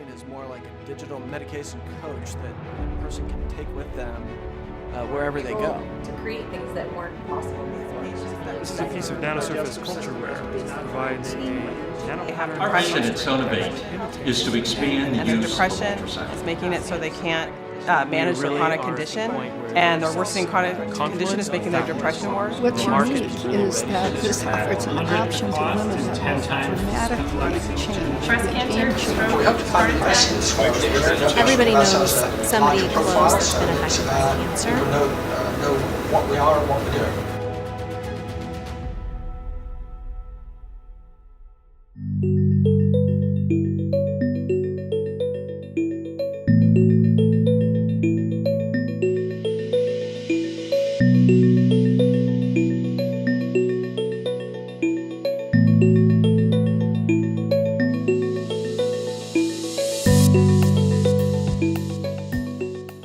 monitoring is more like a digital medication coach that a person can take with them wherever they go. To create things that weren't possible before. This is a piece of nanosurface culture wear that provides a nanopattern. Our mission at Sonovate is to expand the use depression of ultrasound. is making it so they can't manage their chronic condition, and their worsening chronic condition is making their depression worse. What's unique is that this offers an option to women that will dramatically change Breast cancer, Everybody knows somebody close that's been affected by cancer. Know what we are and what we're doing.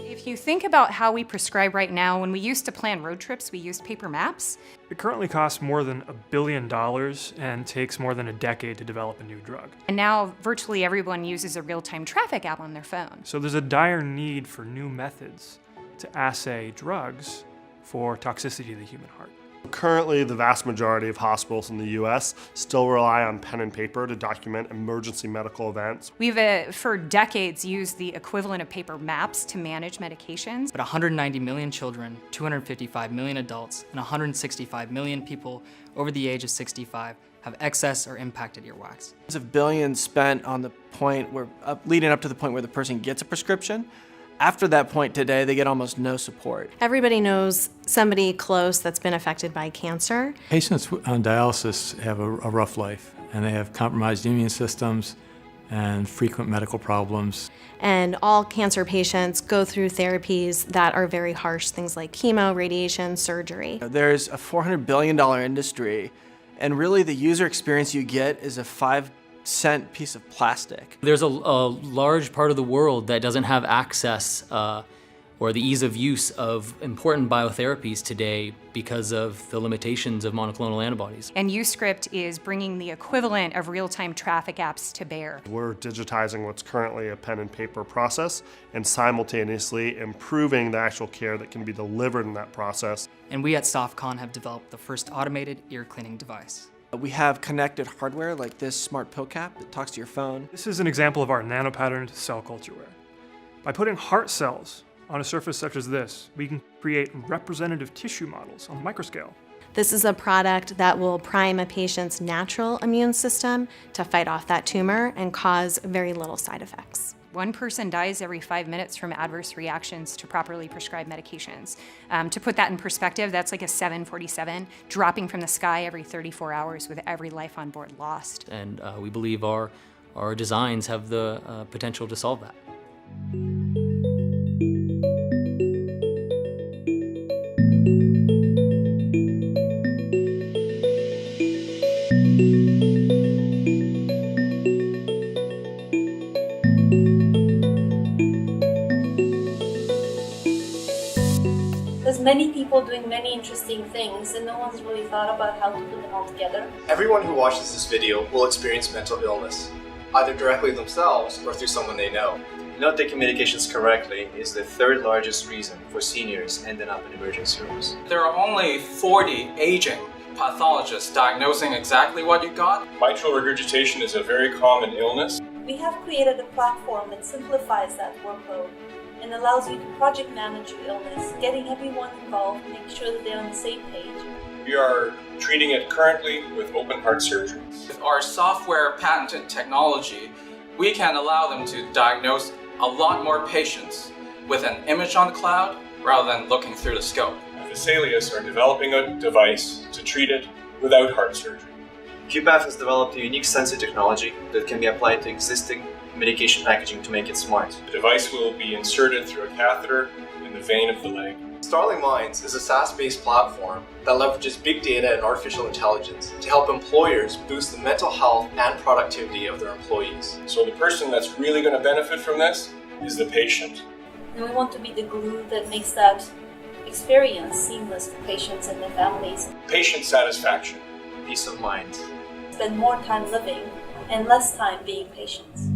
If you think about how we prescribe right now, when we used to plan road trips, we used paper maps. It currently costs more than $1 billion and takes more than a decade to develop a new drug. And now virtually everyone uses a real-time traffic app on their phone. So there's a dire need for new methods to assay drugs for toxicity to the human heart. Currently, the vast majority of hospitals in the U.S. still rely on pen and paper to document emergency medical events. We've, for decades, used the equivalent of paper maps to manage medications. But 190 million children, 255 million adults, and 165 million people over the age of 65 have excess or impacted earwax. There's of billions spent on the point where, leading up to the point where the person gets a prescription. After that point today, they get almost no support. Everybody knows somebody close that's been affected by cancer. Patients on dialysis have a rough life, and they have compromised immune systems and frequent medical problems. And all cancer patients go through therapies that are very harsh, things like chemo, radiation, surgery. There's a $400 billion industry, and really the user experience you get is a 5-cent piece of plastic. There's a large part of the world that doesn't have access or the ease of use of important biotherapies today because of the limitations of monoclonal antibodies. And UScript is bringing the equivalent of real-time traffic apps to bear. We're digitizing what's currently a pen and paper process and simultaneously improving the actual care that can be delivered in that process. And we at SoftCon have developed the first automated ear cleaning device. We have connected hardware like this smart pill cap that talks to your phone. This is an example of our nanopatterned cell culture wear. By putting heart cells on a surface such as this, we can create representative tissue models on the microscale. This is a product that will prime a patient's natural immune system to fight off that tumor and cause very little side effects. One person dies every 5 minutes from adverse reactions to properly prescribed medications. To put that in perspective, that's like a 747 dropping from the sky every 34 hours with every life on board lost. And we believe our designs have the potential to solve that. There's many people doing many interesting things, and no one's really thought about how to put them all together. Everyone who watches this video will experience mental illness, either directly themselves or through someone they know. Not taking medications correctly is the third largest reason for seniors ending up in emergency rooms. There are only 40 aging pathologists diagnosing exactly what you got. Mitral regurgitation is a very common illness. We have created a platform that simplifies that workload and allows you to project manage your illness, getting everyone involved, make sure that they're on the same page. We are treating it currently with open heart surgery. With our software patented technology, we can allow them to diagnose a lot more patients with an image on the cloud rather than looking through the scope. Vesalius are developing a device to treat it without heart surgery. QPath has developed a unique sensor technology that can be applied to existing medication packaging to make it smart. The device will be inserted through a catheter in the vein of the leg. Starling Minds is a SaaS-based platform that leverages big data and artificial intelligence to help employers boost the mental health and productivity of their employees. So the person that's really going to benefit from this is the patient. And we want to be the glue that makes that experience seamless for patients and their families. Patient satisfaction. Peace of mind. Spend more time living and less time being patients.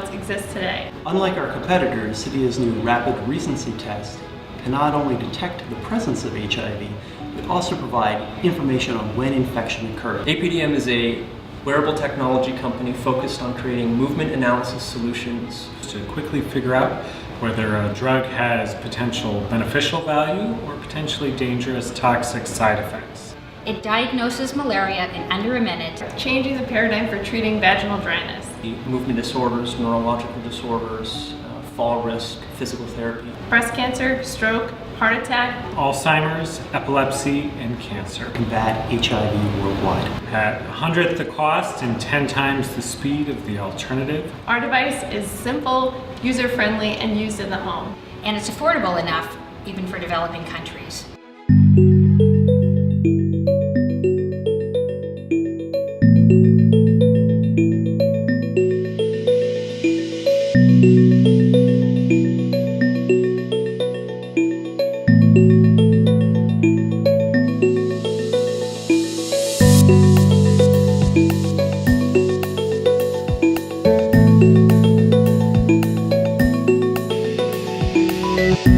what exists today. Unlike our competitors, Cydia's new rapid recency test can not only detect the presence of HIV, but also provide information on when infection occurred. APDM is a wearable technology company focused on creating movement analysis solutions to quickly figure out whether a drug has potential beneficial value or potentially dangerous toxic side effects. It diagnoses malaria in under a minute, changing the paradigm for treating vaginal dryness. Movement disorders, neurological disorders, fall risk, physical therapy. Breast cancer, stroke, heart attack, Alzheimer's, epilepsy, and cancer. Combat HIV worldwide. At 100th the cost and 10 times the speed of the alternative. Our device is simple, user-friendly, and used in the home. And it's affordable enough even for developing countries. Thank you.